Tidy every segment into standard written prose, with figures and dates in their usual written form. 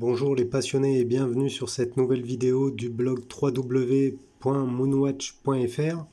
Bonjour les passionnés et bienvenue sur cette nouvelle vidéo du blog www.moonwatch.fr.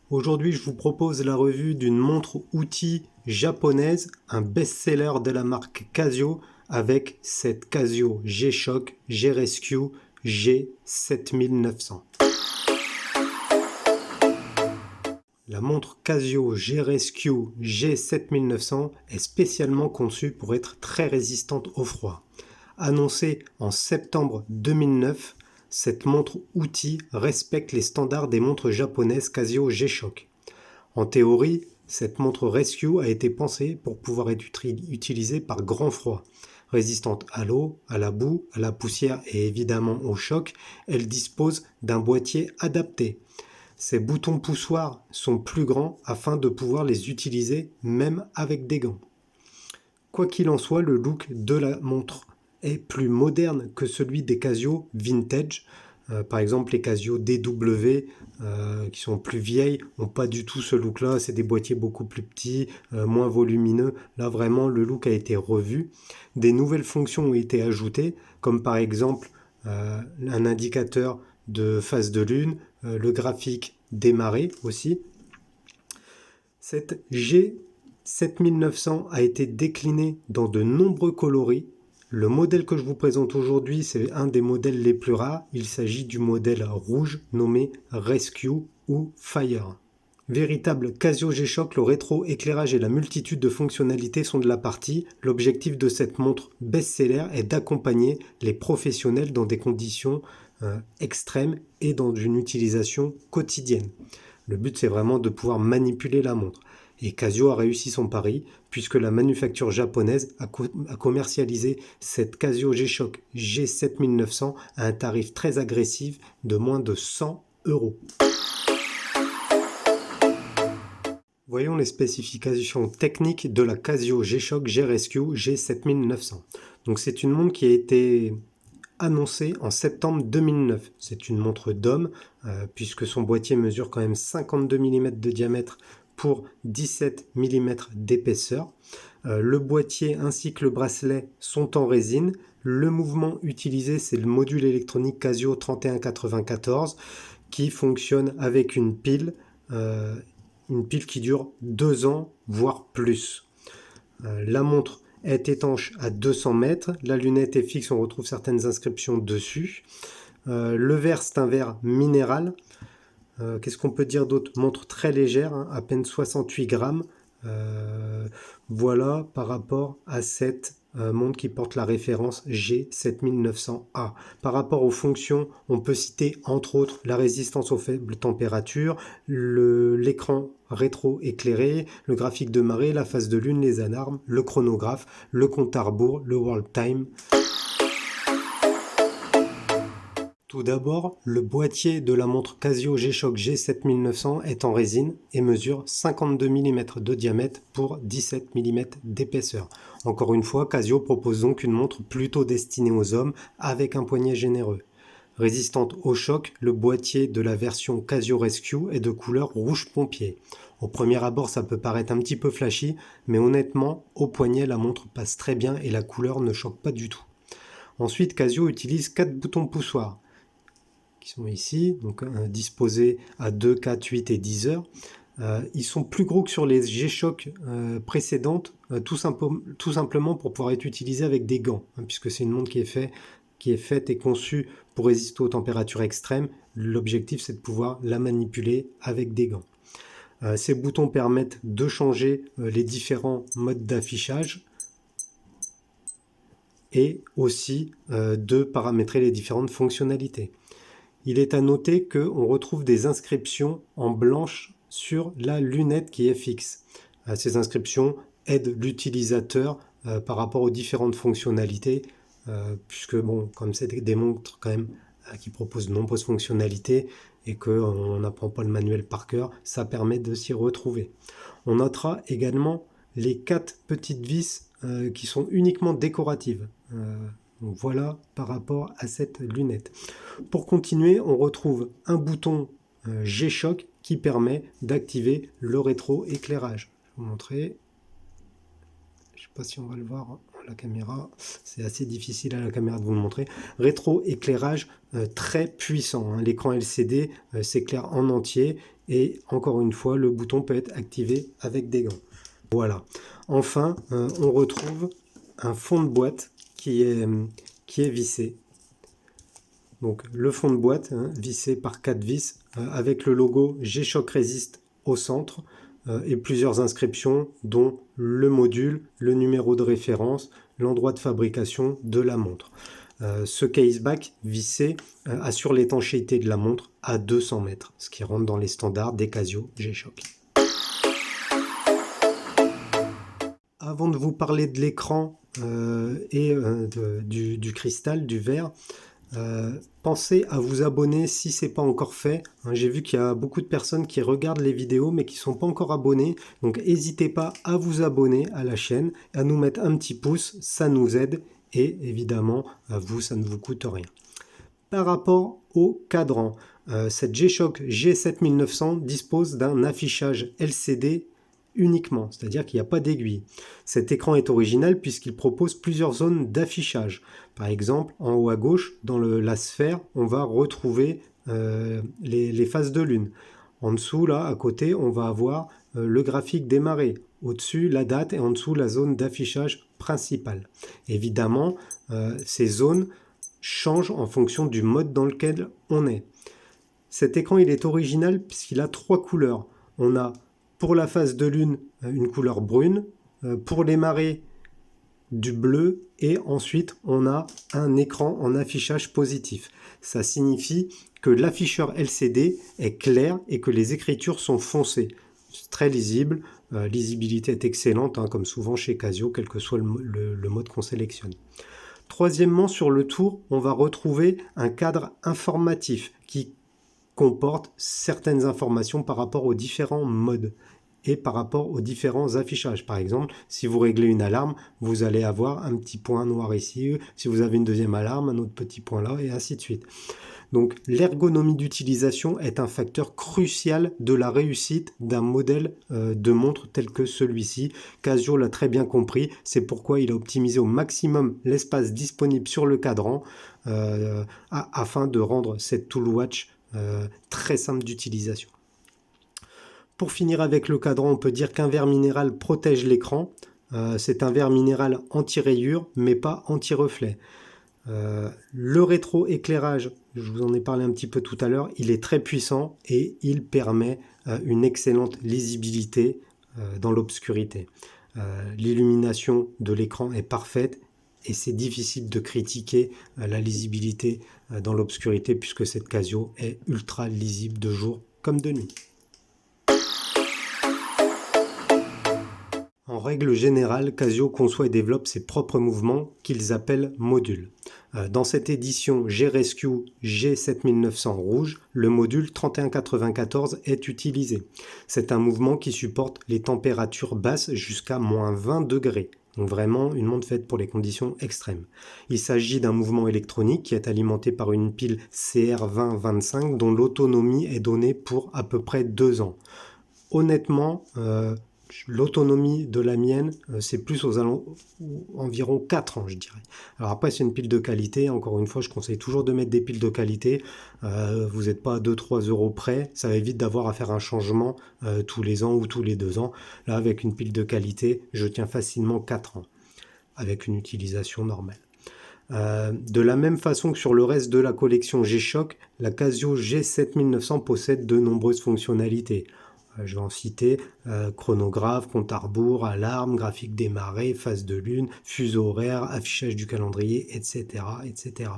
Aujourd'hui je vous propose la revue d'une montre-outil japonaise, un best-seller de la marque Casio avec cette Casio G-Shock G-Rescue G7900. La montre Casio G-Rescue G7900 est spécialement conçue pour être très résistante au froid. Annoncée en septembre 2009, cette montre-outil respecte les standards des montres japonaises Casio G-Shock. En théorie, cette montre Rescue a été pensée pour pouvoir être utilisée par grand froid. Résistante à l'eau, à la boue, à la poussière et évidemment au choc, elle dispose d'un boîtier adapté. Ces boutons poussoirs sont plus grands afin de pouvoir les utiliser même avec des gants. Quoi qu'il en soit, le look de la montre est plus moderne que celui des Casio vintage. Par exemple, les Casio DW qui sont plus vieilles n'ont pas du tout ce look-là. C'est des boîtiers beaucoup plus petits, moins volumineux. Là, vraiment, le look a été revu. Des nouvelles fonctions ont été ajoutées, comme par exemple un indicateur de phase de lune, le graphique des marées aussi. Cette G7900 a été déclinée dans de nombreux coloris. Le modèle que je vous présente aujourd'hui, c'est un des modèles les plus rares. Il s'agit du modèle rouge nommé Rescue ou Fire. Véritable Casio G-Shock, le rétro-éclairage et la multitude de fonctionnalités sont de la partie. L'objectif de cette montre best-seller est d'accompagner les professionnels dans des conditions extrêmes et dans une utilisation quotidienne. Le but, c'est vraiment de pouvoir manipuler la montre. Et Casio a réussi son pari, puisque la manufacture japonaise a commercialisé cette Casio G-Shock G7900 à un tarif très agressif de moins de 100 €. Voyons les spécifications techniques de la Casio G-Shock G-Rescue G7900. Donc c'est une montre qui a été annoncée en septembre 2009. C'est une montre d'homme, puisque son boîtier mesure quand même 52 mm de diamètre pour 17 mm d'épaisseur. Le boîtier ainsi que le bracelet sont en résine. Le mouvement utilisé, c'est le module électronique Casio 3194 qui fonctionne avec une pile qui dure 2 ans, voire plus. La montre est étanche à 200 mètres. La lunette est fixe, on retrouve certaines inscriptions dessus. Le verre, c'est un verre minéral. Qu'est-ce qu'on peut dire d'autre? Montre très légère, hein, à peine 68 grammes. Voilà par rapport à cette montre qui porte la référence G7900A. Par rapport aux fonctions, on peut citer entre autres la résistance aux faibles températures, l'écran rétro-éclairé, le graphique de marée, la phase de lune, les alarmes, le chronographe, le compte à rebours, le world time. Tout d'abord, le boîtier de la montre Casio G-Shock G7900 est en résine et mesure 52 mm de diamètre pour 17 mm d'épaisseur. Encore une fois, Casio propose donc une montre plutôt destinée aux hommes avec un poignet généreux. Résistante au choc, le boîtier de la version Casio Rescue est de couleur rouge pompier. Au premier abord, ça peut paraître un petit peu flashy, mais honnêtement, au poignet, la montre passe très bien et la couleur ne choque pas du tout. Ensuite, Casio utilise 4 boutons poussoirs qui sont ici, donc disposés à 2, 4, 8 et 10 heures. Ils sont plus gros que sur les G-Shock précédentes, tout simplement pour pouvoir être utilisés avec des gants, hein, puisque c'est une montre qui est faite et conçue pour résister aux températures extrêmes. L'objectif, c'est de pouvoir la manipuler avec des gants. Ces boutons permettent de changer les différents modes d'affichage et aussi de paramétrer les différentes fonctionnalités. Il est à noter qu'on retrouve des inscriptions en blanche sur la lunette qui est fixe. Ces inscriptions aident l'utilisateur par rapport aux différentes fonctionnalités, puisque bon, comme c'est des montres quand même qui proposent de nombreuses fonctionnalités et qu'on n'apprend pas le manuel par cœur, ça permet de s'y retrouver. On notera également les 4 petites vis qui sont uniquement décoratives. Donc voilà par rapport à cette lunette. Pour continuer, on retrouve un bouton G-Shock qui permet d'activer le rétro-éclairage. Je vais vous montrer. Je ne sais pas si on va le voir. la caméra, c'est assez difficile à la caméra de vous le montrer. Rétroéclairage très puissant, hein. L'écran LCD s'éclaire en entier et encore une fois, le bouton peut être activé avec des gants. Voilà. Enfin, on retrouve un fond de boîte qui est vissé. Donc le fond de boîte, hein, vissé par 4 vis avec le logo G-Shock Resist au centre et plusieurs inscriptions dont le module, le numéro de référence, l'endroit de fabrication de la montre. Ce caseback vissé assure l'étanchéité de la montre à 200 mètres, ce qui rentre dans les standards des Casio G-Shock. Avant de vous parler de l'écran et du cristal, du verre, pensez à vous abonner si ce n'est pas encore fait. J'ai vu qu'il y a beaucoup de personnes qui regardent les vidéos mais qui ne sont pas encore abonnés. Donc n'hésitez pas à vous abonner à la chaîne, à nous mettre un petit pouce, ça nous aide. Et évidemment, à vous, ça ne vous coûte rien. Par rapport au cadran, cette G-Shock G7900 dispose d'un affichage LCD uniquement, c'est-à-dire qu'il n'y a pas d'aiguille. Cet écran est original puisqu'il propose plusieurs zones d'affichage. Par exemple, en haut à gauche, dans la sphère, on va retrouver les phases de lune. En dessous, là, à côté, on va avoir le graphique des marées. Au-dessus, la date et en dessous, la zone d'affichage principale. Évidemment, ces zones changent en fonction du mode dans lequel on est. Cet écran, il est original puisqu'il a 3 couleurs. On a pour la phase de lune, une couleur brune. Pour les marées, du bleu. Et ensuite, on a un écran en affichage positif. Ça signifie que l'afficheur LCD est clair et que les écritures sont foncées. C'est très lisible. Lisibilité est excellente, hein, comme souvent chez Casio, quel que soit le mode qu'on sélectionne. Troisièmement, sur le tour, on va retrouver un cadre informatif qui comporte certaines informations par rapport aux différents modes et par rapport aux différents affichages. Par exemple, si vous réglez une alarme, vous allez avoir un petit point noir ici. Si vous avez une deuxième alarme, un autre petit point là, et ainsi de suite. Donc l'ergonomie d'utilisation est un facteur crucial de la réussite d'un modèle de montre tel que celui-ci. Casio l'a très bien compris, c'est pourquoi il a optimisé au maximum l'espace disponible sur le cadran afin de rendre cette Tool Watch très simple d'utilisation. Pour finir avec le cadran, on peut dire qu'un verre minéral protège l'écran. C'est un verre minéral anti-rayure, mais pas anti-reflet. Le rétroéclairage, je vous en ai parlé un petit peu tout à l'heure, il est très puissant et il permet une excellente lisibilité dans l'obscurité. L'illumination de l'écran est parfaite et c'est difficile de critiquer la lisibilité dans l'obscurité puisque cette Casio est ultra lisible de jour comme de nuit. En règle générale, Casio conçoit et développe ses propres mouvements qu'ils appellent modules. Dans cette édition G-Rescue G7900 rouge, le module 3194 est utilisé. C'est un mouvement qui supporte les températures basses jusqu'à -20 degrés. Donc vraiment une montre faite pour les conditions extrêmes. Il s'agit d'un mouvement électronique qui est alimenté par une pile CR2025 dont l'autonomie est donnée pour à peu près 2 ans. Honnêtement, l'autonomie de la mienne, c'est plus environ 4 ans, je dirais. Alors après, c'est une pile de qualité. Encore une fois, je conseille toujours de mettre des piles de qualité. Vous n'êtes pas à 2-3 euros près. Ça évite d'avoir à faire un changement tous les ans ou tous les 2 ans. Là, avec une pile de qualité, je tiens facilement 4 ans, avec une utilisation normale. De la même façon que sur le reste de la collection G-Shock, la Casio G7900 possède de nombreuses fonctionnalités. Je vais en citer chronographe, compte à rebours, alarme, graphique des marées, phase de lune, fuseau horaire, affichage du calendrier, etc., etc.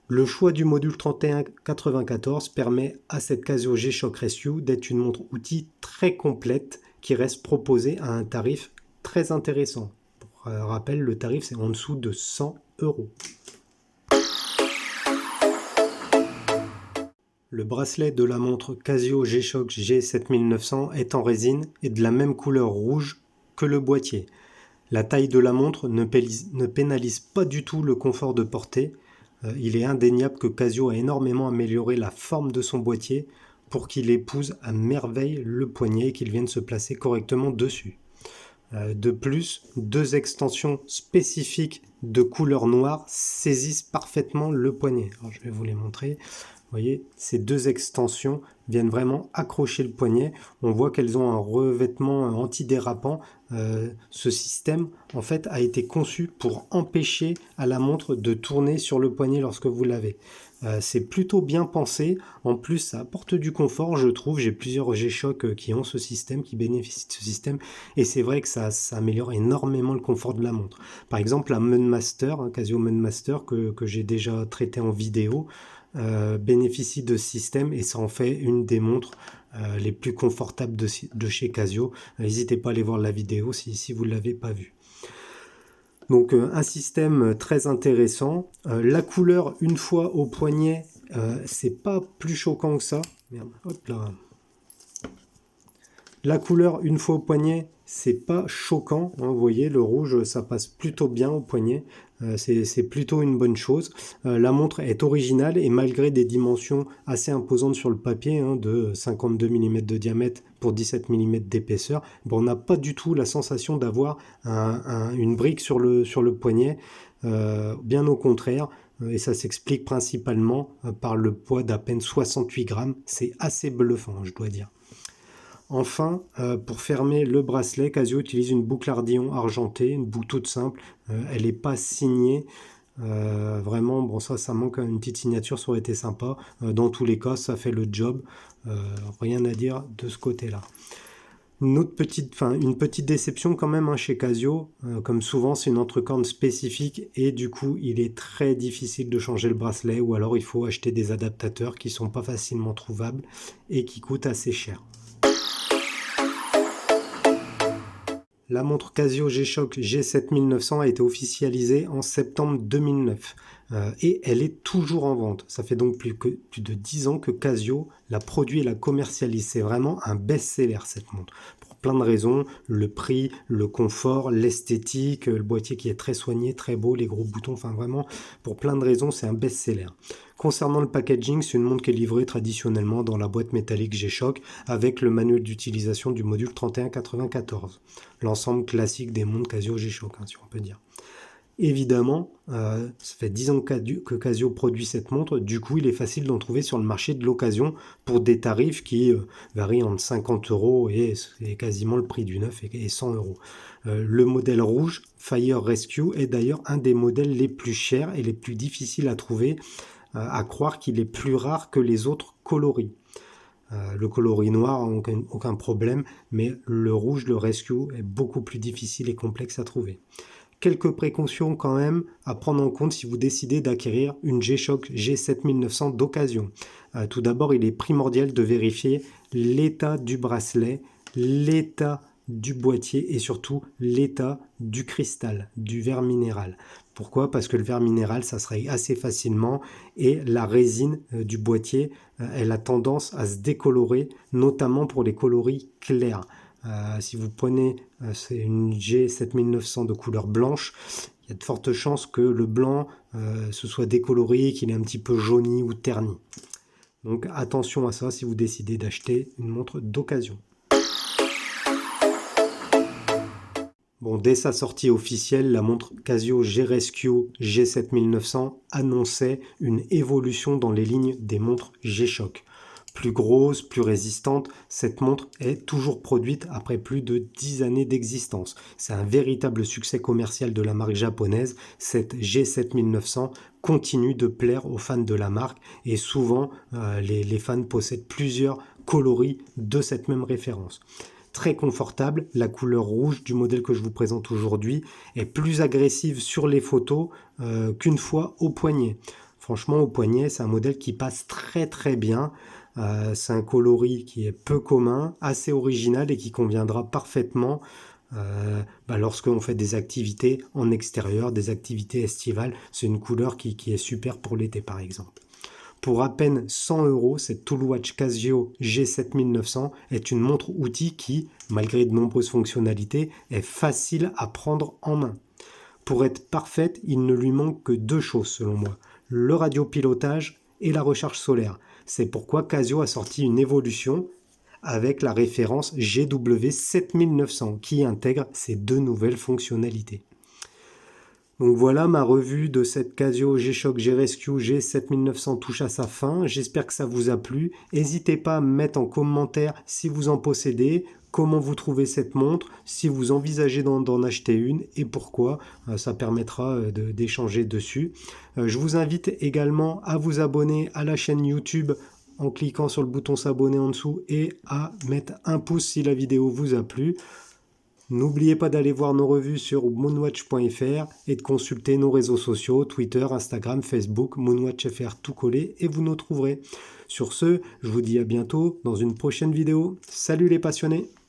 Le choix du module 3194 permet à cette Casio G-Shock Rescue d'être une montre outil très complète qui reste proposée à un tarif très intéressant. Pour rappel, le tarif c'est en dessous de 100 euros. Le bracelet de la montre Casio G-Shock G7900 est en résine et de la même couleur rouge que le boîtier. La taille de la montre ne pénalise pas du tout le confort de portée. Il est indéniable que Casio a énormément amélioré la forme de son boîtier pour qu'il épouse à merveille le poignet et qu'il vienne se placer correctement dessus. De plus, deux extensions spécifiques de couleur noire saisissent parfaitement le poignet. Alors, je vais vous les montrer. Vous voyez, ces deux extensions viennent vraiment accrocher le poignet. On voit qu'elles ont un revêtement antidérapant. Ce système, en fait, a été conçu pour empêcher à la montre de tourner sur le poignet lorsque vous l'avez. C'est plutôt bien pensé. En plus, ça apporte du confort, je trouve. J'ai plusieurs G-Shock qui ont ce système, qui bénéficient de ce système. Et c'est vrai que ça améliore énormément le confort de la montre. Par exemple, la Mundmaster, Casio Mundmaster, que j'ai déjà traité en vidéo, bénéficie de ce système et ça en fait une des montres les plus confortables de chez Casio. N'hésitez pas à aller voir la vidéo si vous ne l'avez pas vue. Donc un système très intéressant. La couleur, une fois au poignet, c'est pas plus choquant que ça. Merde, hop là. La couleur, une fois au poignet, c'est pas choquant. Hein, vous voyez, le rouge, ça passe plutôt bien au poignet. C'est plutôt une bonne chose. La montre est originale et malgré des dimensions assez imposantes sur le papier, de 52 mm de diamètre pour 17 mm d'épaisseur, on n'a pas du tout la sensation d'avoir une brique sur le poignet. Bien au contraire. Et ça s'explique principalement par le poids d'à peine 68 grammes. C'est assez bluffant, je dois dire. Enfin, pour fermer le bracelet, Casio utilise une boucle Ardillon argentée, une boucle toute simple. Elle n'est pas signée. Vraiment, bon, ça manque une petite signature, ça aurait été sympa. Dans tous les cas, ça fait le job. Rien à dire de ce côté-là. Une petite déception quand même chez Casio. Comme souvent, c'est une entrecorne spécifique et du coup, il est très difficile de changer le bracelet ou alors il faut acheter des adaptateurs qui ne sont pas facilement trouvables et qui coûtent assez cher. La montre Casio G-Shock G7900 a été officialisée en septembre 2009 et elle est toujours en vente. Ça fait donc plus de 10 ans que Casio la produit et la commercialise. C'est vraiment un best-seller cette montre. Pour plein de raisons, le prix, le confort, l'esthétique, le boîtier qui est très soigné, très beau, les gros boutons, enfin vraiment, pour plein de raisons, c'est un best-seller. Concernant le packaging, c'est une montre qui est livrée traditionnellement dans la boîte métallique G-Shock avec le manuel d'utilisation du module 3194. L'ensemble classique des montres Casio G-Shock, si on peut dire. Évidemment, ça fait 10 ans que Casio produit cette montre, du coup il est facile d'en trouver sur le marché de l'occasion pour des tarifs qui varient entre 50 € et c'est quasiment le prix du neuf et 100 €. Le modèle rouge, Fire Rescue, est d'ailleurs un des modèles les plus chers et les plus difficiles à trouver, à croire qu'il est plus rare que les autres coloris. Le coloris noir, aucun problème, mais le rouge, le Rescue, est beaucoup plus difficile et complexe à trouver. Quelques précautions quand même à prendre en compte si vous décidez d'acquérir une G-Shock G7900 d'occasion. Tout d'abord, il est primordial de vérifier l'état du bracelet, l'état du boîtier et surtout l'état du cristal, du verre minéral. Pourquoi ? Parce que le verre minéral, ça se règle assez facilement et la résine du boîtier, elle a tendance à se décolorer, notamment pour les coloris clairs. Si vous prenez c'est une G7900 de couleur blanche, il y a de fortes chances que le blanc se soit décoloré, qu'il est un petit peu jauni ou terni. Donc attention à ça si vous décidez d'acheter une montre d'occasion. Bon, dès sa sortie officielle, la montre Casio G-Rescue G7900 annonçait une évolution dans les lignes des montres G-Shock. Plus grosse, plus résistante, cette montre est toujours produite après plus de 10 années d'existence. C'est un véritable succès commercial de la marque japonaise. Cette G7900 continue de plaire aux fans de la marque et souvent les fans possèdent plusieurs coloris de cette même référence. Très confortable, la couleur rouge du modèle que je vous présente aujourd'hui est plus agressive sur les photos qu'une fois au poignet. Franchement, au poignet, c'est un modèle qui passe très très bien. C'est un coloris qui est peu commun, assez original et qui conviendra parfaitement lorsqu'on fait des activités en extérieur, des activités estivales. C'est une couleur qui est super pour l'été par exemple. Pour à peine 100 €, cette Toolwatch Casio G7900 est une montre-outil qui, malgré de nombreuses fonctionnalités, est facile à prendre en main. Pour être parfaite, il ne lui manque que 2 choses selon moi, le radiopilotage et la recharge solaire. C'est pourquoi Casio a sorti une évolution avec la référence GW7900 qui intègre ces deux nouvelles fonctionnalités. Donc voilà, ma revue de cette Casio G-Shock G-Rescue G7900 touche à sa fin. J'espère que ça vous a plu. N'hésitez pas à me mettre en commentaire si vous en possédez, comment vous trouvez cette montre, si vous envisagez d'en acheter une et pourquoi. Ça permettra d'échanger dessus. Je vous invite également à vous abonner à la chaîne YouTube en cliquant sur le bouton s'abonner en dessous et à mettre un pouce si la vidéo vous a plu. N'oubliez pas d'aller voir nos revues sur moonwatch.fr et de consulter nos réseaux sociaux, Twitter, Instagram, Facebook, moonwatch.fr tout collé et vous nous trouverez. Sur ce, je vous dis à bientôt dans une prochaine vidéo. Salut les passionnés!